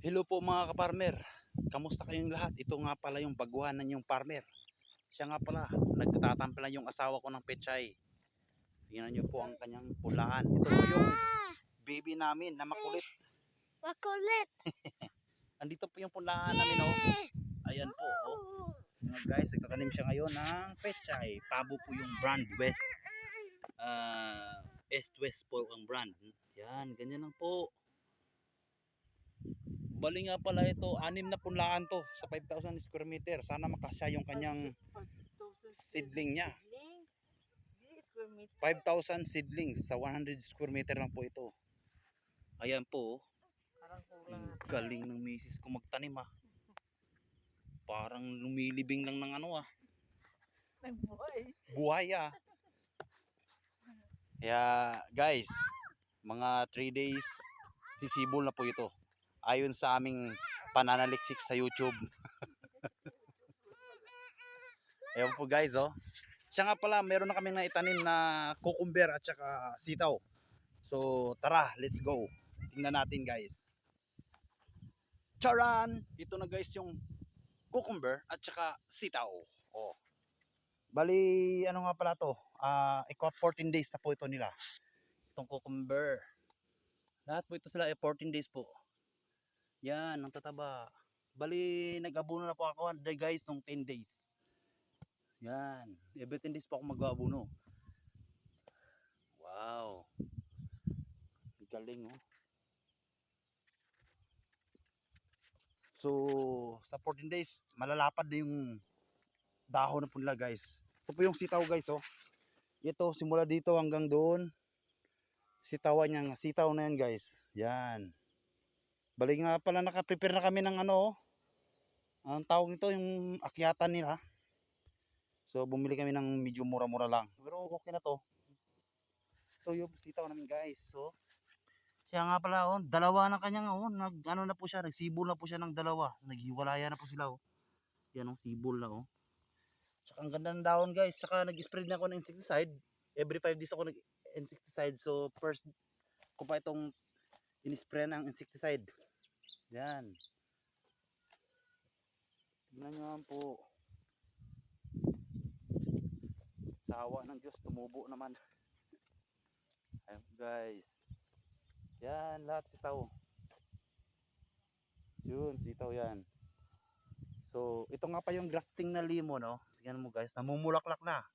Hello po mga kaparmer. Kamusta kayong lahat? Ito nga pala yung baguhan ng yung farmer. Siya nga pala, nagtatampla yung asawa ko ng pechay. Tingnan niyo po ang kanyang pulaan. Ito po yung baby namin na makulit. Makulit. Andito po yung pulaan namin, oh. Ayan po, oh. Mga guys, nagtatanim siya ngayon ng pechay. Pabo po yung brand West. East West po ang brand. Yan, ganyan lang po. Bali nga pala ito, 6 na punlaan to sa 5,000 square meter. Sana makasya yung kanyang seedling niya. 5,000 seedlings sa 100 square meter lang po ito. Ayan po. Galing ng misis ko magtanim, ah. Parang lumilibing lang ng ano, ah. Buhay, ah. Kaya guys, mga 3 days sisibol na po ito. Ayon sa aming pananaliksik sa YouTube. Ayan po guys, oh. Siya nga pala, meron na kaming naitanim na cucumber at saka sitaw. So tara, let's go. Tingnan natin guys. Charan! Ito na guys yung cucumber at saka sitaw. Oh. Bali, ano nga pala to? 14 days na po ito nila. Itong cucumber. Lahat po ito sila 14 days po. Yan, ang tataba. Bali, nag-abono na po ako guys nung 10 days. Yan, every 10 days po ako mag-abono. Wow. Galing, oh. So, sa 14 days, malalapad na yung dahon na po nila guys. Ito po yung sitaw guys, oh. Ito, simula dito hanggang doon. Sitawan niya, sitaw na yan guys. Yan. Bali nga pala naka-prepare na kami ng ano, oh. Ang tawag nito, yung akyatan nila. So, bumili kami ng medyo mura-mura lang. Pero okay na to. Ito yung sitaw namin guys. So, siya nga pala, oh, dalawa na kanyang, oh, ano na po siya, nagsibol na po siya ng dalawa. Naghiwalaya na po sila, oh. Yan, oh, sibol na, oh. Tsaka ang ganda ng dahon guys. Tsaka nag-spray na ako ng insecticide. Every 5 days ako nag-insecticide. So, first ko pa itong in-spray ng insecticide. Yan. Tignan nyo naman po. Sa awa ng Diyos, tumubo naman. Ayun guys. Yan, lahat sitaw. Yun, sitaw yan. So, ito nga pa yung grafting na limon, no? Tingnan mo guys, namumulaklak na.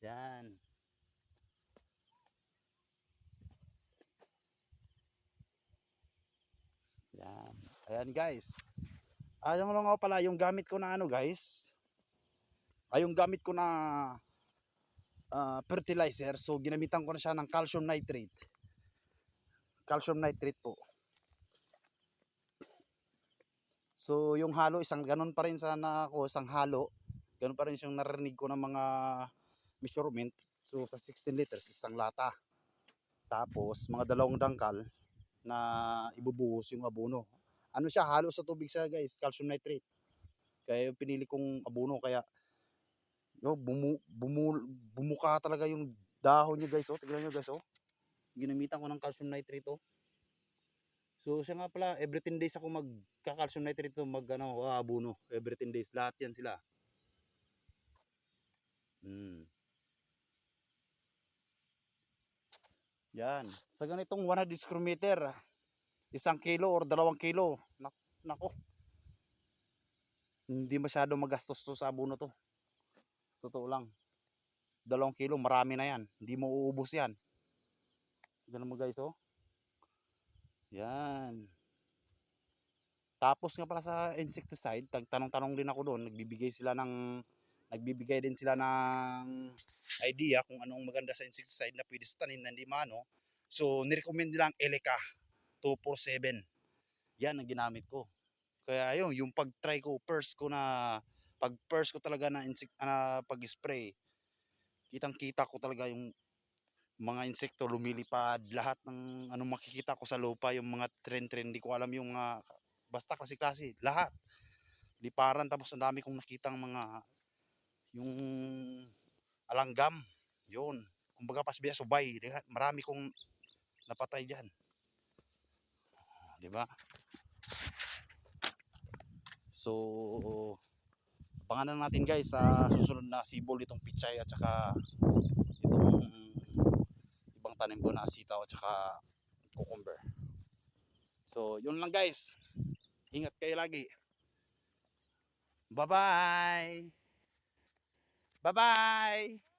Yan. Yan. Ayan guys. Ayan mo nga pala, yung gamit ko na ano guys. Yung gamit ko na fertilizer. So, ginamitan ko na siya ng calcium nitrate. Calcium nitrate po. So, yung halo, ganun pa rin sana ako, isang halo. Ganun pa rin siyang narinig ko ng mga measurement. So, sa 16 liters, isang lata. Tapos, mga 2 dangkal na ibubuhos yung abono. Ano siya, halo sa tubig siya guys, calcium nitrate. Kaya yung pinili kong abono, kaya bumuka talaga yung dahon niya guys, oh. Tignan nyo guys, oh. Ginamitan ko ng calcium nitrate, oh. So siya nga pala, every 10 days ako magka-calcium nitrate, abono. Every 10 days, lahat yan sila. Yan. Sa ganitong 100 square meter, 1 kilo or 2 kilo. Nako. Hindi masyado magastos to sa abono to. Totoo lang. 2 kilo, marami na yan. Hindi mo uubos yan. Ganun mo guys, oh. Yan. Tapos nga pala sa insecticide, tanong-tanong din ako doon. Nagbibigay din sila ng idea kung anong maganda sa insecticide na pwede sa tanim na hindi maano. So, nirecommend nila ang Elica 247. Yan ang ginamit ko. Kaya ayun, yung pag-try ko, pag-first ko talaga na pag-spray, kitang-kita ko talaga yung mga insekto lumilipad, lahat ng anong makikita ko sa lupa, yung mga trend, hindi ko alam yung mga, basta klase-klase, lahat. Liparan, tapos ang dami kong nakitang mga, yung alanggam, yun. Kumbaga pasbiya subay, marami kong napatay dyan. 'Di ba? So, abangan na natin guys sa susunod na sibol itong pichay at saka itong ibang tanim ko na sitaw at saka cucumber. So, yun lang guys. Ingat kayo lagi. Bye-bye. Bye-bye.